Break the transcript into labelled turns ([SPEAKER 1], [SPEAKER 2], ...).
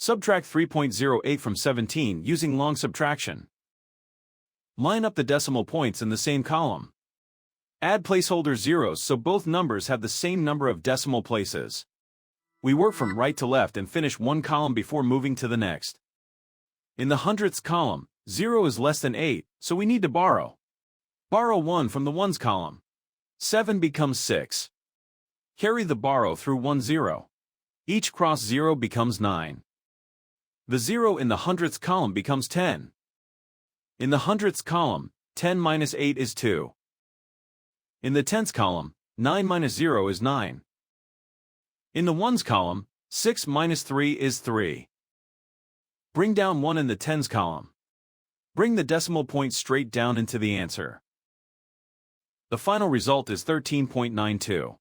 [SPEAKER 1] Subtract 3.08 from 17 using long subtraction. Line up the decimal points in the same column. Add placeholder zeros so both numbers have the same number of decimal places. We work from right to left and finish one column before moving to the next. In the hundredths column, 0 is less than 8, so we need to borrow. Borrow 1 from the ones column. 7 becomes 6. Carry the borrow through 1 0. Each cross 0 becomes 9. The 0 in the hundredths column becomes 10. In the hundredths column, 10 minus 8 is 2. In the tenths column, 9 minus 0 is 9. In the ones column, 6 minus 3 is 3. Bring down 1 in the tens column. Bring the decimal point straight down into the answer. The final result is 13.92.